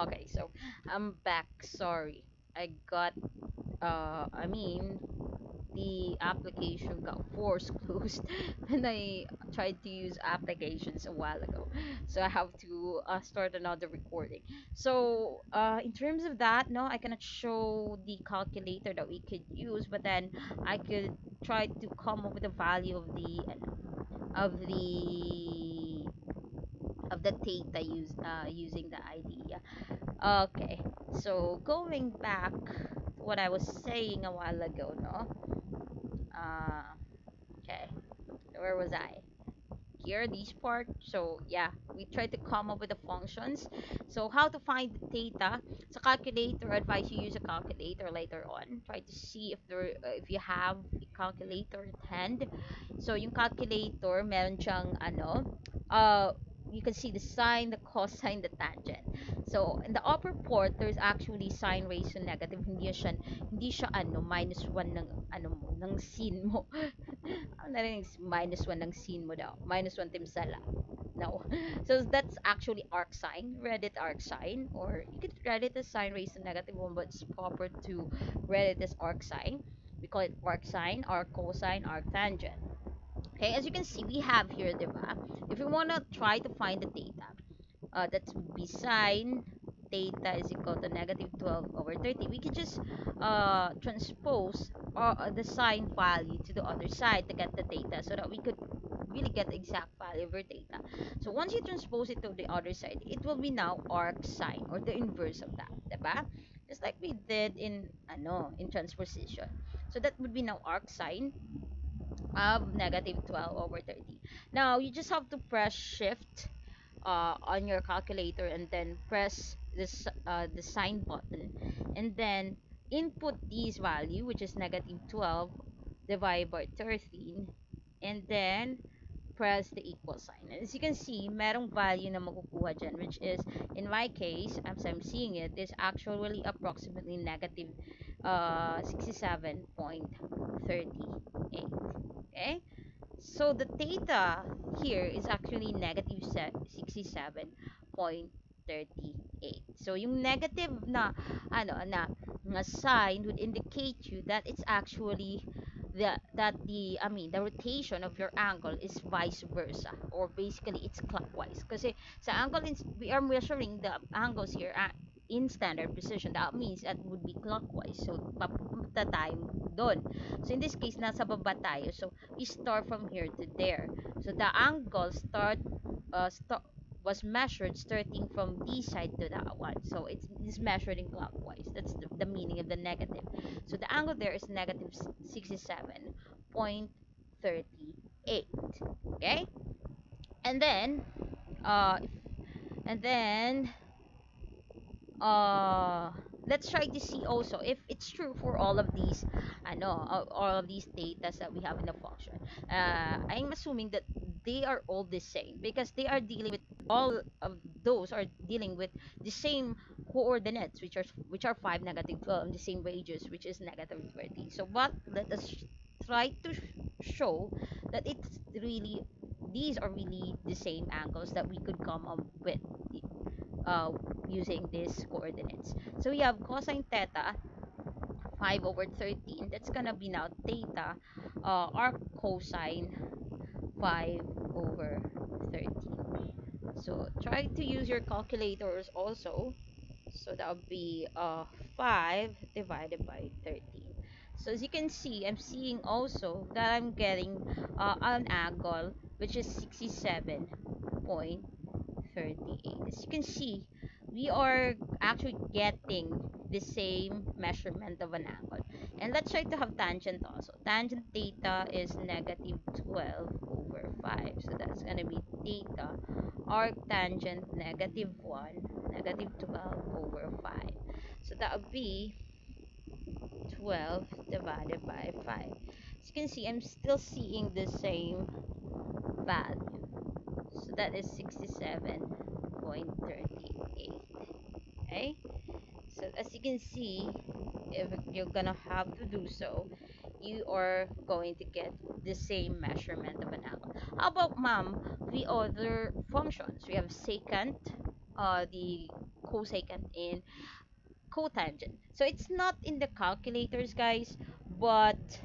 Okay, so I'm back. Sorry. I got I mean the application got force closed and I tried to use applications a while ago. So I have to start another recording. So in terms of that, no, I cannot show the calculator that we could use, but then I could try to come up with the value of the of the theta using the idea. Okay, so going back to what I was saying a while ago, no? Uh, okay, where was I? Here, this part. So yeah, we try to come up with the functions. So how to find the theta? So calculator, advise you use a calculator later on. Try to see if you have a calculator at hand. So yung calculator, meron siyang you can see the sine, the cosine, the tangent. So in the upper port, there's actually sine raised to negative. Hindi siya minus 1 ng ng sin mo. Ano na rin minus 1 ng sin mo daw. Minus 1 timsala. No. So that's actually arc sine. Read it arc sine, or you could read it as sine raised to negative 1, but it's proper to read it as arc sine. We call it arc sine, arc cosine, arc tangent. Okay, as you can see, we have here, diba? If you want to try to find the theta, that would be sine theta is equal to negative 12 over 30. We could just transpose the sine value to the other side to get the theta so that we could really get the exact value over theta. So once you transpose it to the other side, it will be now arc sine, or the inverse of that, diba? Just like we did in transposition. So that would be now arc sine of negative 12 over 30. Now, you just have to press shift on your calculator and then press this the sign button, and then input this value, which is negative 12 divided by 13, and then press the equal sign. And as you can see, merong value na makukuha dyan, which is, in my case, as I'm seeing it, is actually approximately negative 67.38. Okay, so the theta here is actually negative 67.38. So yung negative na sign would indicate you that it's actually the rotation of your angle is vice versa, or basically it's clockwise. Kasi sa angle we are measuring the angles here in standard precision. That means that would be clockwise. So papunta tayo doon. So in this case, nasa baba tayo. So we start from here to there. So the angle was measured starting from this side to that one. So it's measured in clockwise. That's the meaning of the negative. So the angle there is negative 67.38. Okay? And then uh and then uh let's try to see also if it's true for all of these all of these data that we have in the function. I'm assuming that they are all the same because they are dealing with all of those are dealing with the same coordinates, which are 5, negative 12, and the same ranges, which is negative 30. So but let us try to show that it's really these are really the same angles that we could come up with uh, using these coordinates. So we have cosine theta 5 over 13. That's gonna be now theta arc cosine 5 over 13. So try to use your calculators also. So that would be 5 divided by 13. So as you can see, I'm seeing also that I'm getting an angle which is 67.38. As you can see, we are actually getting the same measurement of an angle. And let's try to have tangent also. Tangent theta is negative 12 over 5. So that's going to be theta arc tangent negative 1, negative 12 over 5. So that would be 12 divided by 5. As you can see, I'm still seeing the same value. So that is 67.38. Okay, so as you can see, if you're gonna have to do so, you are going to get the same measurement of an angle. How about, ma'am, the other functions? We have secant, the cosecant and cotangent. So it's not in the calculators, guys, but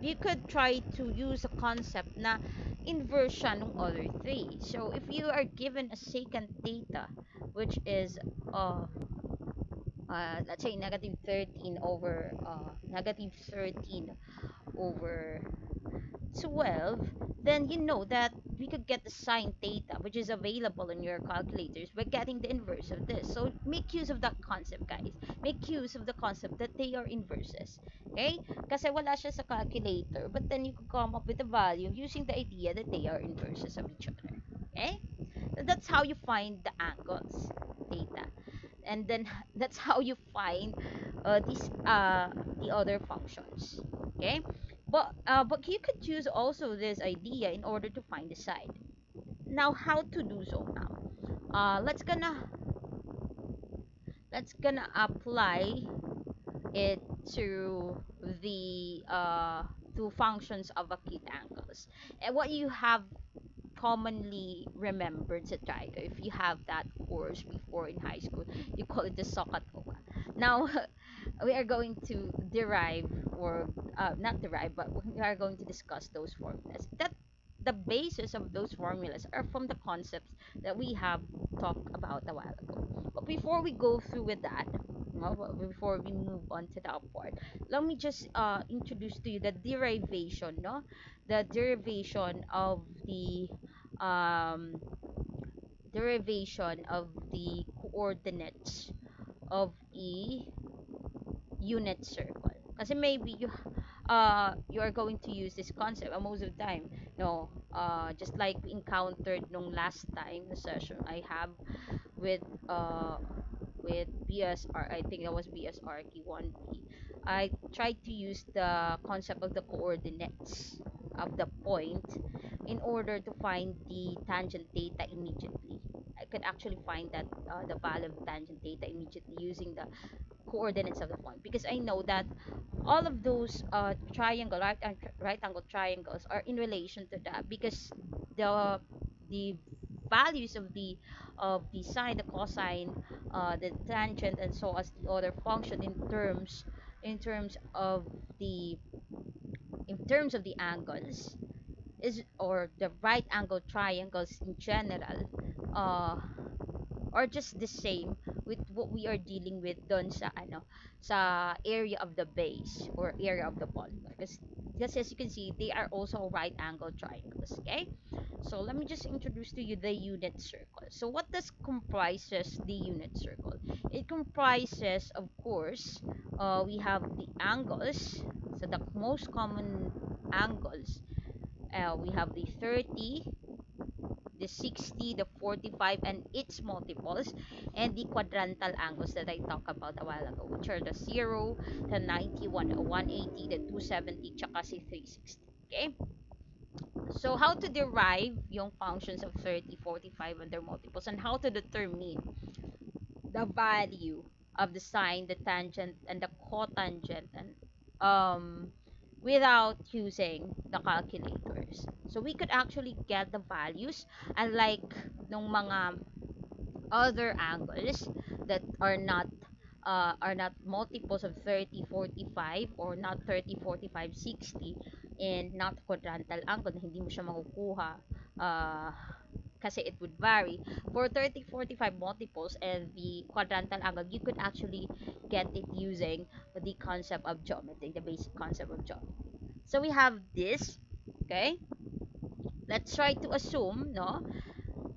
you could try to use a concept na inversion ng other three. So if you are given a secant theta, which is let's say negative 13 over negative 13 over 12, then you know that we could get the sine theta, which is available in your calculators, by getting the inverse of this. So make use of that concept, guys. Make use of the concept that they are inverses. Okay? Kasi wala siya sa calculator, but then you could come up with a value using the idea that they are inverses of each other. Okay? So that's how you find the angles, theta. And then that's how you find the other functions. Okay? But you could use also this idea in order to find the side. Now, how to do so now? Let's gonna apply it to the to functions of acute angles. And what you have commonly remembered sa Trigo, if you have that course before in high school, you call it the SOHCAHTOA. Now, we are going to derive, or not derive, but we are going to discuss those formulas. That the basis of those formulas are from the concepts that we have talked about a while ago. But before we go through with that, before we move on to that part, let me just introduce to you the derivation, no? The derivation of the um, coordinates of a unit circle. Kasi maybe you are going to use this concept most of the time. No, just like we encountered nung last time the session I have with uh with BSR, I think that was BSRK 1B. I tried to use the concept of the coordinates of the point in order to find the tangent theta immediately. I could actually find that the value of tangent theta immediately using the coordinates of the point, because I know that all of those right angle triangles are in relation to that, because the values of the sine, the cosine, the tangent, and so as the other function in terms of the angles is, or the right angle triangles in general, uh, are just the same with what we are dealing with dun sa sa area of the base or area of the polygon, because just as you can see, they are also right angle triangles. Okay, so let me just introduce to you the unit circle. So what does comprises the unit circle? It comprises, of course, we have the angles. So the most common angles, we have the 30, the 60, the 45, and its multiples, and the quadrantal angles that I talked about a while ago, which are the 0, the 91, the 180, the 270, tsaka si 360. Okay? So, how to derive yung functions of 30, 45, and their multiples, and how to determine the value of the sine, the tangent, and the cotangent, and without using the calculators. So we could actually get the values, unlike nung mga other angles that are not multiples of 30, 45, or not 30, 45, 60, and not quadrantal angle na hindi mo siya makukuha kasi it would vary. For 30, 45 multiples and the quadrantal angle, you could actually get it using the concept of geometry, the basic concept of geometry. So we have this, okay? Let's try to assume, no?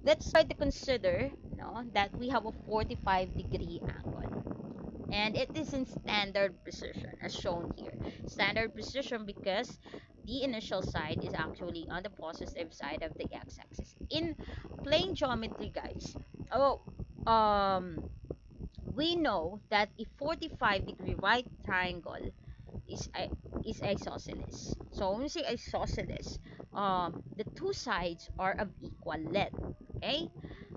Let's try to consider, no, that we have a 45-degree angle. And it is in standard precision, as shown here. Standard precision because the initial side is actually on the positive side of the x-axis. In plane geometry, guys, we know that a 45-degree right triangle is isosceles. So when we say isosceles, the two sides are of equal length. Okay?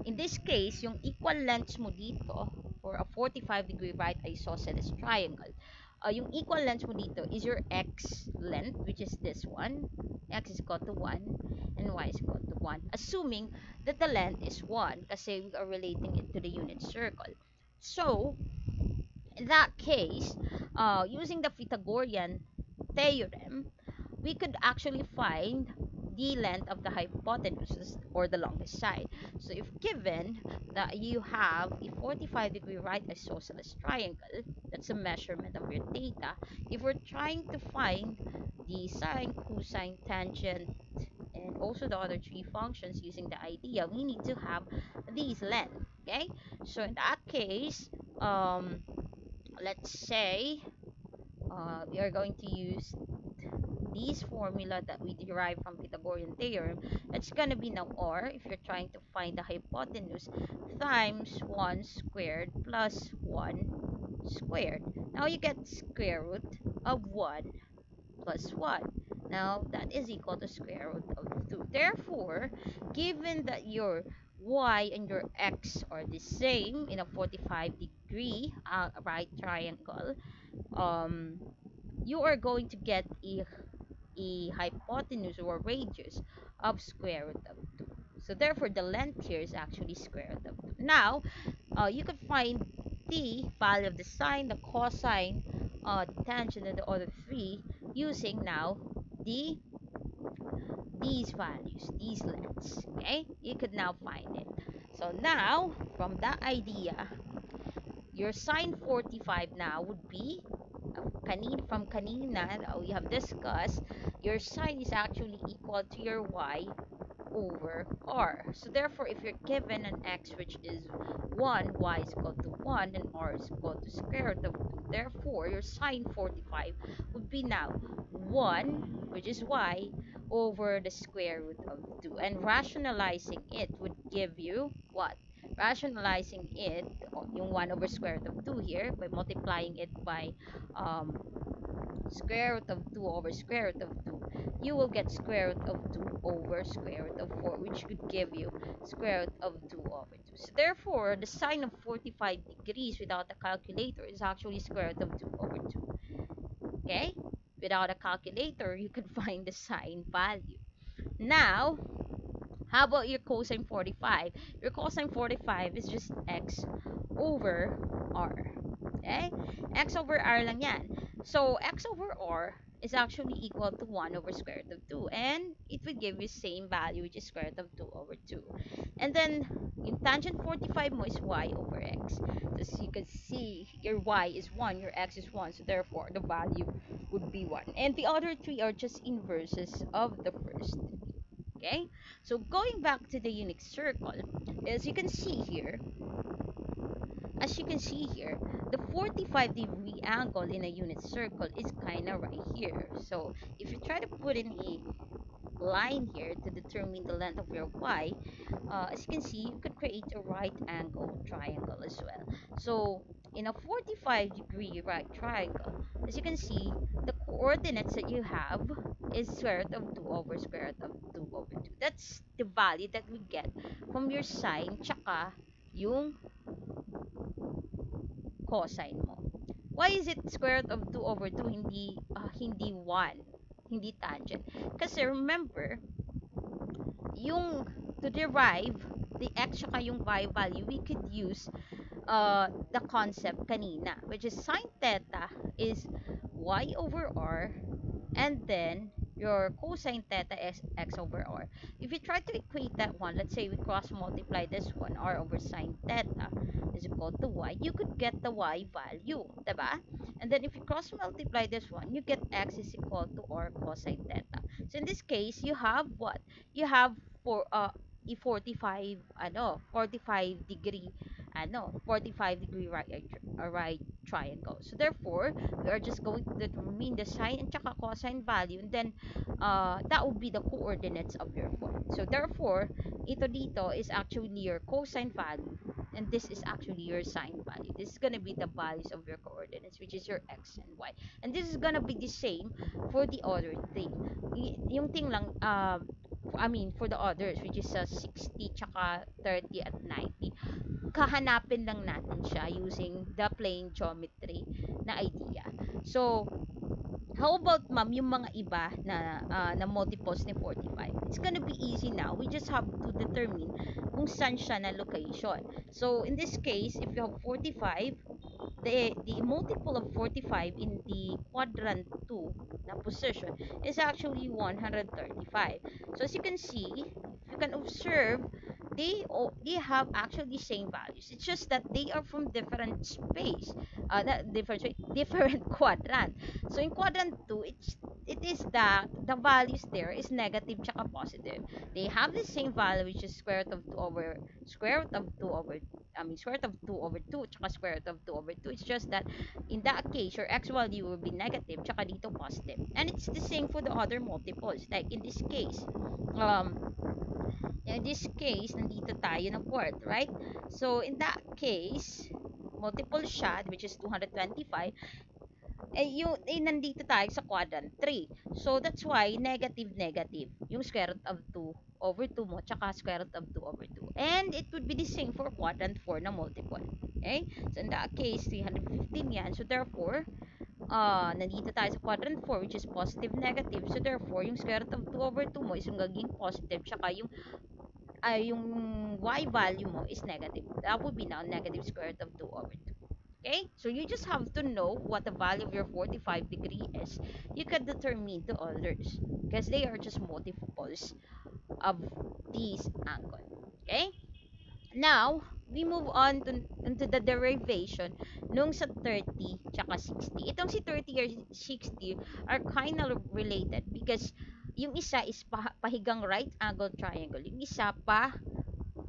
In this case, yung equal lengths mo dito for a 45-degree right isosceles triangle, yung equal length mo dito is your x length, which is this one. X is equal to 1 and y is equal to 1, assuming that the length is 1 kasi we are relating it to the unit circle. So in that case, using the Pythagorean theorem, we could actually find the length of the hypotenuse or the longest side. So if given that you have a 45-degree right isosceles triangle, that's a measurement of your theta. If we're trying to find the sine, cosine, tangent, and also the other three functions using the idea, we need to have these length. Okay, so in that case, let's say we are going to use this formula that we derive from Pythagorean theorem. It's gonna be now r, if you're trying to find the hypotenuse, times 1 squared plus 1 squared. Now you get square root of 1 plus 1. Now that is equal to square root of 2. Therefore, given that your y and your x are the same in a 45-degree right triangle, um, you are going to get a hypotenuse or radius of square root of 2. So therefore, the length here is actually square root of 2. Now, you can find the value of the sine, the cosine, the tangent, and the other three using now the these values, these lengths. Okay, you could now find it. So now, from that idea, your sine 45 now would be from kanina that we have discussed, your sine is actually equal to your y over r. So therefore, if you're given an x which is 1, y is equal to 1, and r is equal to square root of 2. Therefore, your sine 45 would be now 1, which is y, over the square root of 2. And rationalizing it would give you what? Rationalizing it, yung 1 over square root of 2 here, by multiplying it by um, square root of 2 over square root of 2, you will get square root of 2 over square root of 4, which could give you square root of 2 over 2. So therefore, the sine of 45 degrees without a calculator is actually square root of 2 over 2. Okay? Without a calculator, you can find the sine value. Now, how about your cosine 45? Your cosine 45 is just x over r. Okay? X over r lang yan. So, x over r is actually equal to 1 over square root of 2. And it will give you same value, which is square root of 2 over 2. And then, yung tangent 45 mo is y over x. So, as you can see, your y is 1, your x is 1. So, therefore, the value would be 1. And the other three are just inverses of the first. Okay? So, going back to the unit circle, as you can see here, the 45-degree angle in a unit circle is kind of right here. So if you try to put in a line here to determine the length of your y, as you can see, you could create a right angle triangle as well. So in a 45-degree right triangle, as you can see, the coordinates that you have is square root of 2 over square root of 2 over 2. That's the value that we get from your sine tsaka yung cosine mo. Why is it square root of 2 over 2, hindi 1, hindi tangent? Kasi remember, yung to derive the x saka yung y value, we could use the concept kanina, which is sine theta is y over r, and then your cosine theta is x over r. If you try to equate that one, let's say we cross multiply this one, r over sine theta is equal to y, you could get the y value, diba? And then if you cross multiply this one, you get x is equal to r cosine theta. So in this case, you have what? You have for a 45 degree 45-degree right triangle. So therefore, we are just going to determine the sine and tsaka cosine value, and then that would be the coordinates of your point. So therefore, ito dito is actually your cosine value, and this is actually your sine value. This is gonna be the values of your coordinates, which is your x and y. And this is gonna be the same for the other thing. Yung thing lang, for the others, which is 60, tsaka 30, at 90. Kahanapin lang natin siya using the plane geometry na idea. So, How about ma'am, yung mga iba na multiples ni 45? It's gonna be easy now. We just have to determine kung saan siya na location. So in this case, if you have 45, the multiple of 45 in the quadrant 2 na position is actually 135. So as you can see, if you can observe, they have actually same values. It's just that they are from different space, different quadrant. So in quadrant 2, it is that the values there is negative tsaka positive. They have the same value, which is square root of 2 over square root of 2 over square root of 2 over 2 tsaka square root of 2 over 2. It's just that in that case, your x value will be negative tsaka dito positive. And it's the same for the other multiples. Like in this case, nandito tayo na fourth, right? So in that case, multiple siya, which is 225, nandito tayo sa quadrant 3. So that's why negative negative yung square root of 2 over 2 mo tsaka square root of 2 over 2. And it would be the same for quadrant 4 na multiple. Okay? So in that case, 315 yan. So therefore, nandito tayo sa quadrant 4, which is positive negative. So therefore, yung square root of 2 over 2 mo is yung gaging positive tsaka yung y value mo is negative. That would be now negative square root of 2 over 2. Okay, so you just have to know what the value of your 45 degree is. You can determine the others because they are just multiples of this angle. Okay, now we move on into the derivation nung sa 30 tsaka 60. Itong si 30 or 60 are kind of related because yung isa is pahigang right angle triangle, yung isa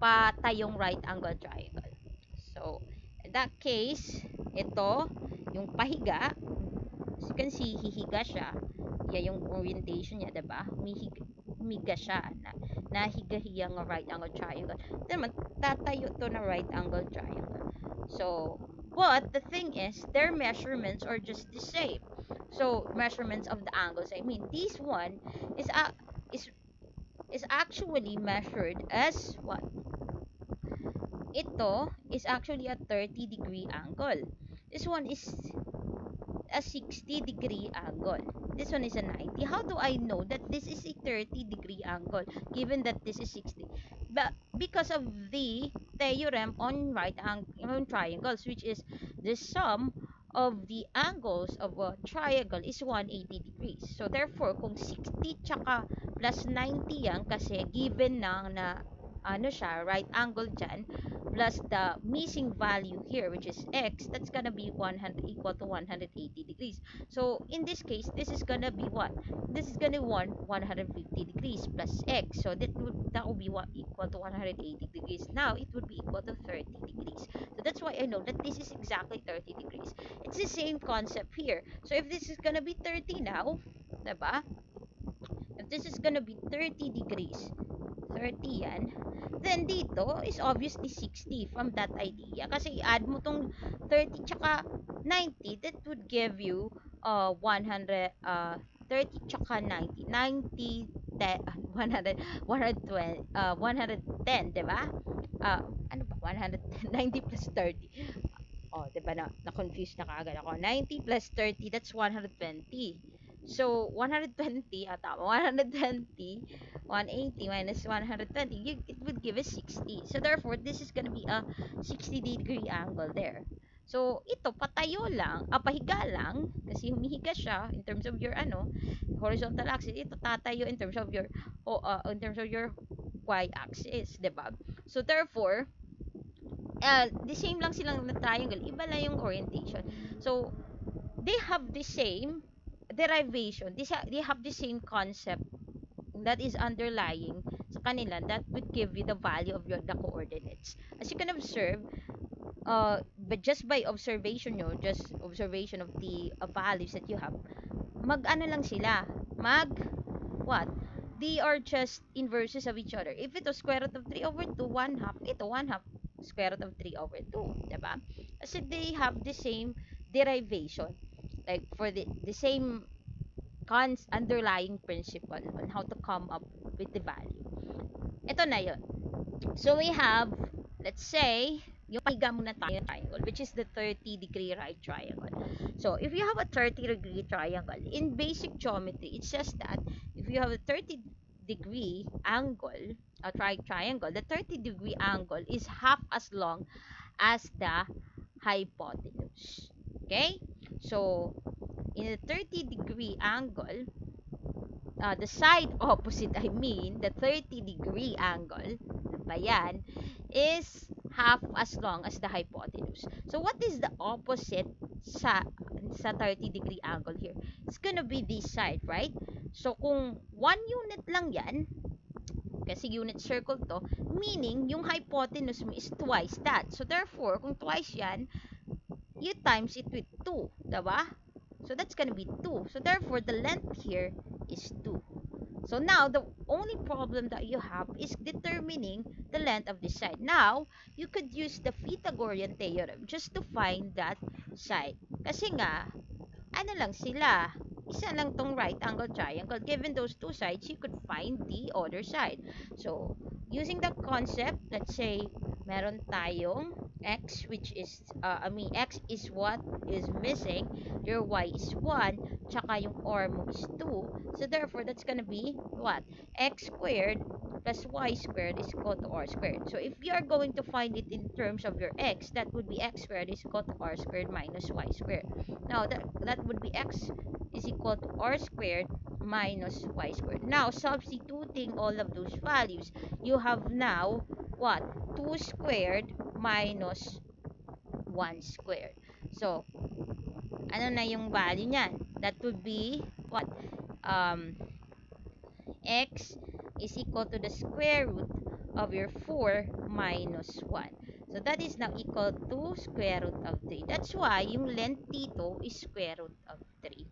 patayong right angle triangle. So in that case, ito yung pahiga, as you can see, hihiga siya. Yan yung orientation niya, diba? Humiga siya na nahiga-higa ng right angle triangle. Then tatayo to na right angle triangle. So but the thing is, their measurements are just the same. So measurements of the angles, I mean, this one is actually measured as what? Ito is actually a 30 degree angle. This one is a 60 degree angle. This one is a 90. How do I know that this is a 30 degree angle given that this is 60? But because of the theorem on on triangles, which is the sum of the angles of a triangle is 180 degrees. So therefore, kung 60 tsaka plus 90 yan, kasi given na ano siya, right angle dyan, plus the missing value here, which is x, that's gonna be equal to 180 degrees. So in this case, this is gonna be what? This is gonna be 150 degrees plus x. So that would be what? Equal to 180 degrees. Now it would be equal to 30 degrees. So that's why I know that this is exactly 30 degrees. It's the same concept here. So if this is gonna be 30 now, diba? If this is gonna be 30 degrees, 30 yan, then dito is obviously 60 from that idea. Kasi i-add mo tong 30 tsaka 90, that would give you 100, 30 tsaka 90, 90, 100, 120, 110, diba? Ano ba? 110, 90 plus 30. Oh, diba na-confuse na kaagad ako. 90 plus 30, that's 120. So, 120, tama, 120, 180 minus 120, it would give us 60. So, therefore, this is gonna be a 60 degree angle there. So, ito, patayo lang, pahiga lang, kasi humihiga siya in terms of your, horizontal axis. Ito, tatayo in terms of your, y-axis, diba? So, therefore, the same lang silang na triangle, iba lang yung orientation. So, they have the same derivation, they have the same concept that is underlying sa kanila that would give you the value of the coordinates. As you can observe, but just by observation just observation of the values that you have, mag-ano lang sila, what? They are just inverses of each other. If ito square root of 3 over 2, 1 half, ito 1 half square root of 3 over 2, diba? Kasi they have the same derivation, like for the same underlying principle on how to come up with the value. Ito na yun. So we have, let's say, yung pahiga muna tayo ng triangle, which is the 30-degree right triangle. So, if you have a 30-degree triangle, in basic geometry, it's just that if you have a 30-degree angle, a triangle, the 30-degree angle is half as long as the hypotenuse. Okay? So, in a 30-degree angle, the side opposite, I mean, the 30-degree angle, ba yan, is half as long as the hypotenuse. So, what is the opposite sa 30-degree angle here? It's gonna be this side, right? So, kung 1 unit lang yan, kasi unit circle to, meaning, yung hypotenuse mo is twice that. So, therefore, kung twice yan, you times it with 2, diba? So, that's gonna be 2. So, therefore, the length here is 2. So, now, the only problem that you have is determining the length of this side. Now, you could use the Pythagorean theorem just to find that side. Kasi nga, ano lang sila, isa lang tong right angle triangle. Given those two sides, you could find the other side. So, using that concept, let's say, meron tayong x, which is, x is what is missing, your y is 1, tsaka yung r mo is 2. So, therefore, that's gonna be what? X squared plus y squared is equal to r squared. So, if you are going to find it in terms of your x, that would be x squared is equal to r squared minus y squared. Now, that would be x is equal to r squared minus y squared. Now, substituting all of those values, you have now, what? 2 squared minus 1 squared. So, ano na yung value niyan? That would be, what? X is equal to the square root of your 4 minus 1. So, that is now equal to square root of 3. That's why, yung length dito is square root of 3.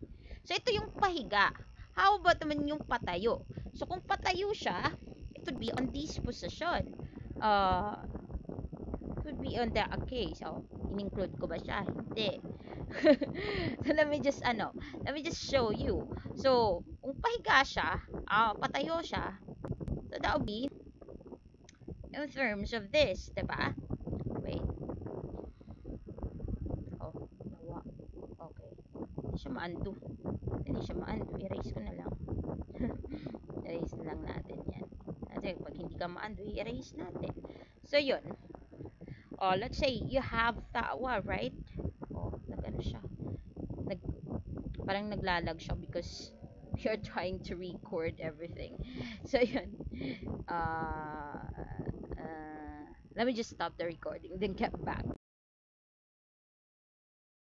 So, ito yung pahiga. How about naman yung patayo? So, kung patayo siya, it would be on this position. It would be on the, okay, so, in-include ko ba siya? Hindi. So, let me just show you. So, kung pahiga siya, patayo siya, so that would be in terms of this, diba? Wait. Oh, nawa. Okay. Hindi siya ma-undo. Erase ko na lang. Erase na lang natin yan. Kasi pag hindi ka ma-undo, i-erase natin. So, yun. Let's say you have tawa, right? Nag-ano siya. Parang naglalag siya because you're trying to record everything. So, yun. Let me just stop the recording, then get back.